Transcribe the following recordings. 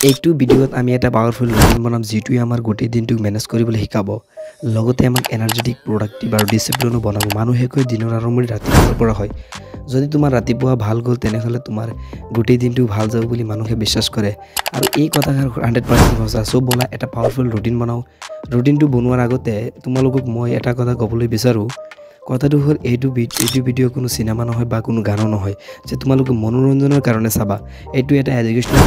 এইটো ভিডিঅ'ত আমি এটা পাৱাৰফুল ৰুটিন বনাম যিটোৱে আমাৰ গোটেই দিনটোক মেনেজ কৰিবলৈ শিকাব লগতে আমাক এনাৰ্জেটিক প্ৰডাক্টিভ আৰু ডিসিপ্লিনো বনাব মানুহে কয় দিনৰ আৰম্ভণি ৰাতিপুৱাৰ পৰা হয় যদি তোমাৰ ৰাতিপুৱা ভাল গ'ল তেনেহ'লে তোমাৰ গোটেই দিনটো ভাল যাব বুলি মানুহে বিশ্বাস কৰে আৰু এই কথাষাৰ 100% সঁচা সব বলা এটা পাৱাৰফুল ৰুটিন বনাও ৰুটিনটো বনোৱাৰ আগতে তোমালোকক মই এটা কথা ক'বলৈ বিচাৰো কথাটো হ'ল এইটো ভিডিঅ' কোনো সিনেমা নহয় বা কোনো গানো নহয় যে তোমালোকে মনোৰঞ্জনৰ কাৰণে চাবা এইটো এটা এডুকেশ্যনেল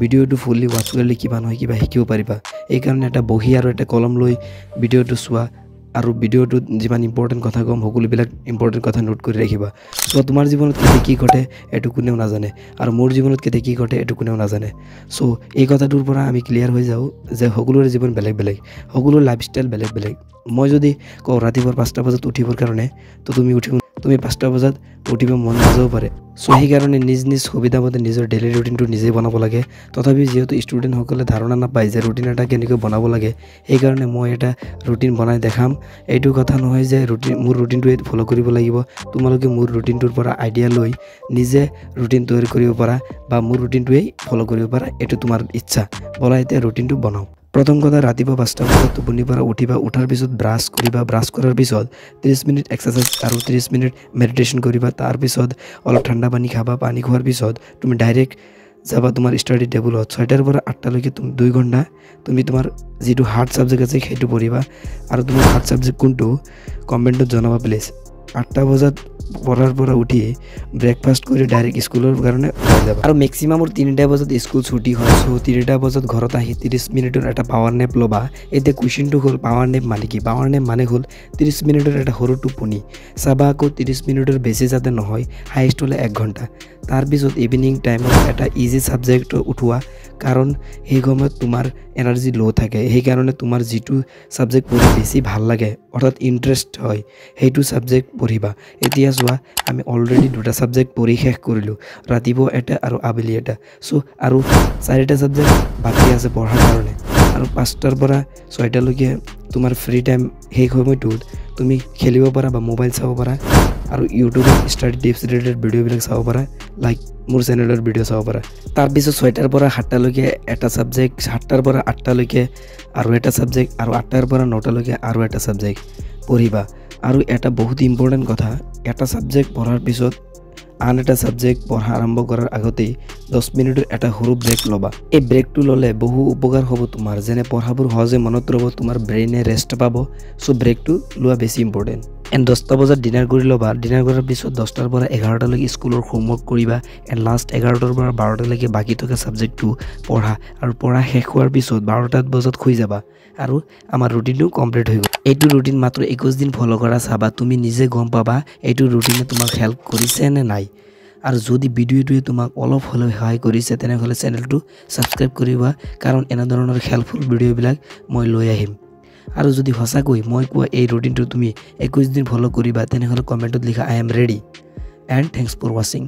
ভিডিঅ'টো ফুললি ওয়াচ কৰিলে কিবা নহয় কিবা শিকিব পাৰিবা এই কাৰণে এটা বহি আৰু এটা কলম লৈ ভিডিঅ'টো চোৱা আৰু ভিডিঅ'টো যিমান ইম্পৰ্টেন্ট কথা কম সকলোবিলাক ইম্পৰ্টেন্ট কথা নোট কৰি ৰাখিবা সো তোমাৰ জীৱনত কেতিয়া কি ঘটে এটো কোনেও নাজানে আৰু মোৰ জীৱনত কেতিয়া কি ঘটে এটো কোনেও নাজানে সো এই কথাটোৰ পৰা আমি ক্লিয়াৰ হৈ যাও যে সকলোৰে জীৱন বেলেগ বেলেগ সকলোৰ লাইফষ্টাইল বেলেগ বেলেগ মই যদি কও ৰাতিপুৱা 5টা বজাত উঠিবৰ কাৰণে তো তুমি 5টা বজাত উঠিব মন নাযাব পাৰে সো এই কাৰণে নিজ সুবিধামতে নিজৰ ডেইলি ৰুটিনটো নিজে বনাব লাগে তথাপি যেহেতু ষ্টুডেন্ট সকলে ধাৰণা নাপায় যে ৰুটিন এটা কেনেকৈ বনাব লাগে এই কাৰণে মই এটা ৰুটিন বনাই দেখাম এইটো কথা নহয় যে মোৰ ৰুটিনটোৱে ফলো কৰিব লাগিব তোমালোকে মোৰ ৰুটিনটোৰ পৰা আইডিয়া লৈ নিজে ৰুটিন তৈয়াৰ কৰিব পাৰা বা মোৰ ৰুটিনটোৱে ফলো কৰিব পাৰা এটো তোমাৰ ইচ্ছা বলা এতিয়া ৰুটিনটো বনাও প্ৰথম কথা ৰাতিপুৱা 5টা বজাত টোপনিৰ পৰা উঠিবা উঠাৰ পিছত ব্ৰাছ কৰিবা ব্ৰাছ কৰাৰ পিছত 30 মিনিট এক্সাৰসাইজ আৰু 30 মিনিট মেডিটেশন কৰিবা তাৰ পিছত অলপ ঠাণ্ডা পানী খাবা পানী খোৱাৰ পিছত তুমি ডাইৰেক্ট যাবা তোমাৰ ষ্টাডি টেবুলত 6টাৰ পৰা 8টা লৈকে তুমি 2 ঘণ্টা তুমি তোমাৰ যেটো হাৰ্ড সাবজেক্ট আছে সেইটো পঢ়িবা আৰু তোমাৰ হাৰ্ড সাবজেক্ট কোনটো কমেন্টত জনাবা প্লিজ 8টা বজাত পঢ়াৰ পৰা উঠি ব্ৰেকফাষ্ট কৰি ডাইৰেক্ট স্কুলৰ কাৰণে ওলাই যাবা আৰু ম্যাক্সিমাম 3টা বজাত স্কুল ছুটি হয় সো 3টা বজাত ঘৰত আহি 30 মিনিটৰ এটা পাৱাৰ নেপ লবা এতে কোৱেশ্চনটো হ'ল পাৱাৰ নেপ মানে কি পাৱাৰ নেপ মানে হ'ল 30 মিনিটৰ এটা সৰু টোপনি চাবা আকৌ 30 মিনিটৰ বেছি যাতে নহয় হাইষ্ট হলে 1 ঘণ্টা তাৰ পিছত ইভিনিং টাইমত এটা ইজি সাবজেক্ট উঠোৱা কাৰণ এই সময়ত তোমাৰ এনাৰ্জি লো থাকে এই কাৰণে তোমাৰ যেটো সাবজেক্ট পঢ়ি বেছি ভাল লাগে অৰ্থাৎ ইন্টাৰেষ্ট হয় হেতু সাবজেক্ট পঢ়িবা এতিয়া চোৱা আমি অলৰেডি দুটা সাবজেক্ট পঢ়ি শেষ কৰিলো ৰাতিপুৱা এটা আৰু আবেলি এটা সো আৰু চাৰিটা সাবজেক্ট বাকি আছে পঢ়াৰ কাৰণে আৰু 5টাৰ পৰা 6টা লৈকে তোমাৰ ফ্ৰী টাইম হেই সময়টোত তুমি খেলিব পাৰা বা মোবাইল চাব পাৰা আৰু ইউটিউবত ষ্টাডি টিপছ ৰিলেটেড ভিডিও বিলাক চাব পাৰা লাইক মোৰ চেনেলৰ ভিডিও চাব পাৰা তাৰ পিছত 6টাৰ পৰা 7টা লৈকে এটা সাবজেক্ট 7টাৰ পৰা 8টা লৈকে আৰু এটা সাবজেক্ট আৰু 8টাৰ পৰা 9টা লৈকে আৰু এটা সাবজেক্ট পঢ়িবা আৰু এটা বহুত ইম্পৰ্টেন্ট কথা এটা সাবজেক্ট পঢ়াৰ পিছত আন এটা সাবজেক্ট পঢ়া আৰম্ভ কৰাৰ আগতে 10 মিনিটৰ এটা সৰু ব্ৰেক লবা এই ব্ৰেকটো ললে বহু উপকাৰ হ'ব তোমাৰ যেনে পঢ়াবোৰ সহজে মনত ৰব তোমাৰ ব্ৰেইনে ৰেষ্ট পাব সো ব্ৰেকটো লোৱা বেছি ইম্পৰ্টেন্ট এন্ড 10টা বজাত ডিনাৰ কৰি লবা ডিনাৰ কৰাৰ পিছত 10টাৰ পৰা 11টা লৈকে স্কুলৰ হোমৱৰ্ক কৰিবা এন্ড লাষ্ট 11টাৰ পৰা 12টা লৈকে বাকি থকা সাবজেক্টটো পঢ়া আৰু পঢ়া শেষ হোৱাৰ পিছত 12টা বজাত শুই যাবা আৰু আমাৰ ৰুটিনটো কমপ্লিট হৈ গ'ল এইটো ৰুটিন মাত্ৰ 21 দিন ফলো কৰা চাবা তুমি নিজে গম পাবা এইটো ৰুটিনে তোমাক হেল্প কৰিছে নে নাই আৰু যদি ভিডিওটোৱে তোমাক অলপ হলেও সহায় কৰিছে তেনেহলে চেনেলটো সাবস্ক্ৰাইব কৰিবা কাৰণ এনে ধৰণৰ হেল্পফুল ভিডিওবিলাক মই লৈ আহিম আৰু যদি হসাকৈ মই কোৱা এই ৰুটিনটো তুমি 21 দিন ফলো কৰিবা তেনেহলে কমেন্টত লিখা I am ready and thanks for watching